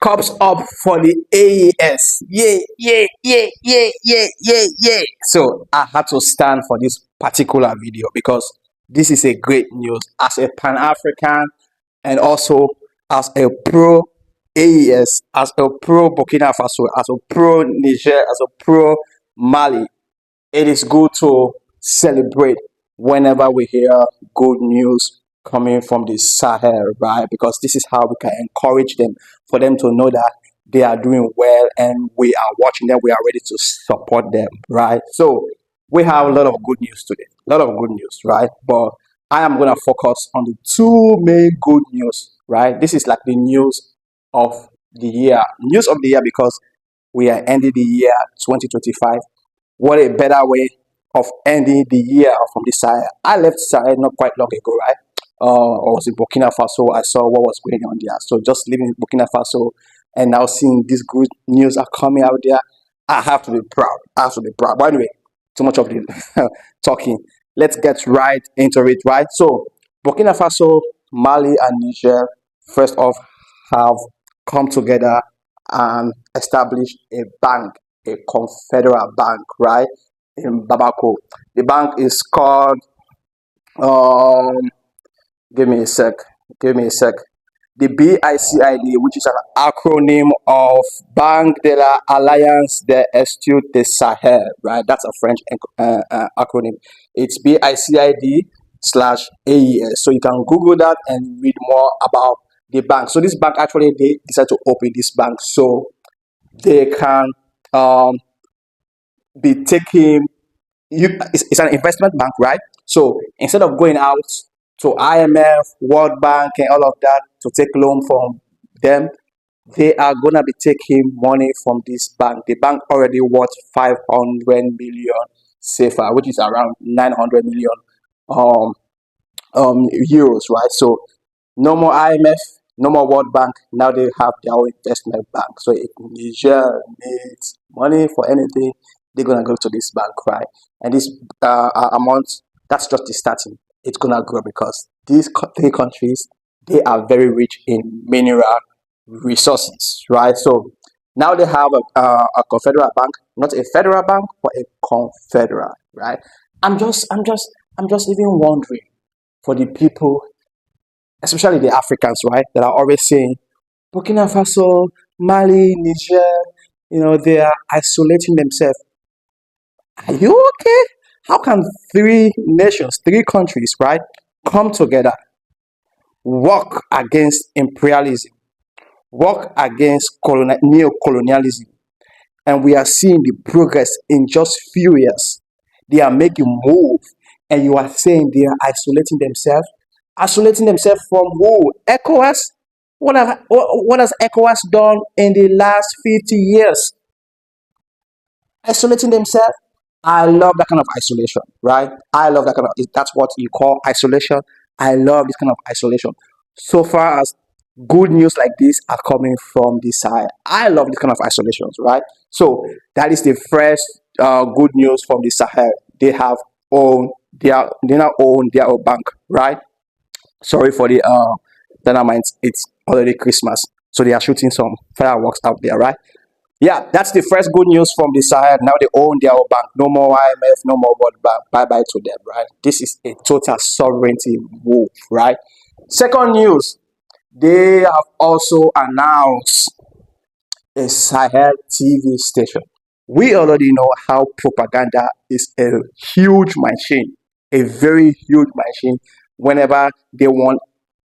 Cups up for the AES. Yeah, yeah, yeah, yeah, yeah, yeah, yeah. So I had to stand for this particular video because this is a great news as a Pan African and also as a pro AES, as a pro Burkina Faso, as a pro Niger, as a pro Mali. It is good to celebrate whenever we hear good news coming from the Sahel, right? Because this is how we can encourage them for them to know that they are doing well and we are watching them, we are ready to support them, right? So we have a lot of good news today, a lot of good news, right? But I am going to focus on the two main good news, right? This is like the news of the year, news of the year because we are ending the year 2025. What a better way of ending the year from this side. I left Sahel not quite long ago, right? I was in Burkina Faso. I saw what was going on there. So just living in Burkina Faso and now seeing these good news are coming out there, I have to be proud. I have to be proud. But anyway, too much of the talking. Let's get right into it, right? So Burkina Faso, Mali, and Niger, first off, have come together and established a bank, a confederal bank, right, in Babako. The bank is called, um, give me a sec, give me a sec. The BICID, which is an acronym of Banque de la Alliance des Estudes de Sahel, right? That's a French acronym. It's BICID slash AES. So you can Google that and read more about the bank. So this bank actually, they decided to open this bank so they can um, be taking it's an investment bank, right? So instead of going out to IMF, World Bank, and all of that to take loan from them, they are gonna be taking money from this bank. The bank already worth 500 million safer, which is around 900 million um, euros, right? So no more IMF, no more World Bank. Now they have their own investment bank. So if Niger needs money for anything, they're gonna go to this bank, right? And this amount, that's just the starting. It's gonna grow because these three countries, they are very rich in mineral resources, right? So now they have a confederal bank, not a federal bank, but a confederal, right? I'm just even wondering for the people, especially the Africans, right, that are always saying Burkina Faso, Mali, Niger, they are isolating themselves. Are you okay? How can three nations, three countries, right, come together, work against imperialism, work against neo-colonialism, and we are seeing the progress in just few years. They are making move, and you are saying they are isolating themselves from who? ECOWAS. What has ECOWAS done in the last 50 years? Isolating themselves. I love that kind of isolation, right? I love that kind of. If that's what you call isolation, I love this kind of isolation. So far as good news like this are coming from this side, I love this kind of isolations, right? So that is the first good news from the Sahel. They have they now own their own bank, right? Sorry for the dynamites. It's already Christmas, so they are shooting some fireworks out there, right? Yeah, that's the first good news from the side. Now they own their own bank. No more IMF, no more World Bank. Bye bye to them, right? This is a total sovereignty move, right? Second news, they have also announced a Sahel TV station. We already know how propaganda is a huge machine, a very huge machine whenever they want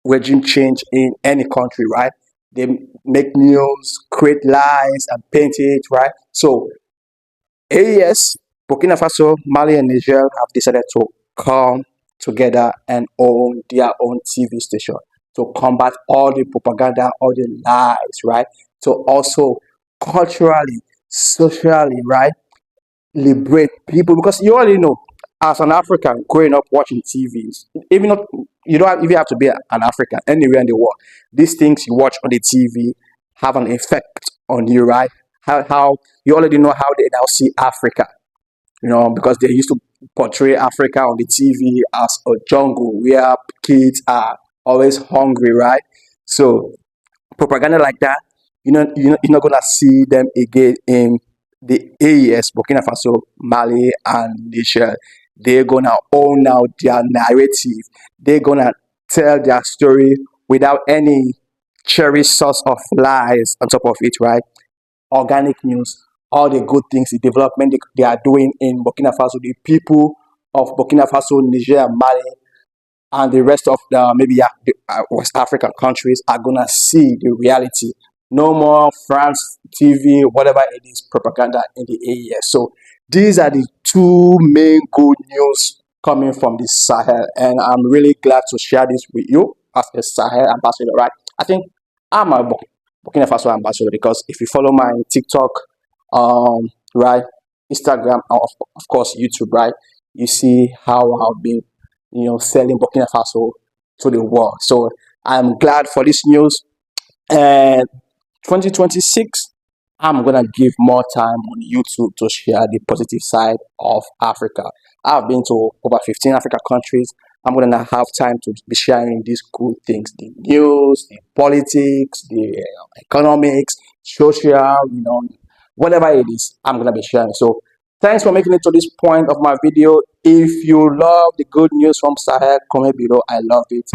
regime change in any country, right? They make news, create lies, and paint it, right? So, AES, Burkina Faso, Mali, and Niger have decided to come together and own their own TV station to combat all the propaganda, all the lies, right? To also culturally, socially, right, liberate people because you already know as an African growing up watching TVs, even not you don't even have to be an African anywhere in the world. These things you watch on the TV have an effect on you, right? How you already know how they now see Africa, because they used to portray Africa on the TV as a jungle where kids are always hungry, right? So propaganda like that you're not gonna see them again in the AES, Burkina Faso, Mali, and Niger. They're gonna own out their narrative. They're gonna tell their story without any cherry sauce of lies on top of it, right? Organic news, all the good things, the development they are doing in Burkina Faso, the people of Burkina Faso, Niger, Mali, and the rest of the maybe the West African countries are gonna see the reality. No more France TV, whatever it is, propaganda in the AES. So these are the two main good news coming from the Sahel, and I'm really glad to share this with you as a Sahel ambassador. Right? I think I'm a Burkina Faso ambassador because if you follow my TikTok, right, Instagram, of course YouTube, right, you see how I've been selling Burkina Faso to the world. So I'm glad for this news. And 2026, I'm gonna give more time on YouTube to share the positive side of Africa. I've been to over 15 African countries. I'm gonna have time to be sharing these good things, the news, the politics, the economics, social, whatever it is, I'm gonna be sharing. So thanks for making it to this point of my video. If you love the good news from Sahel, comment below. I love it.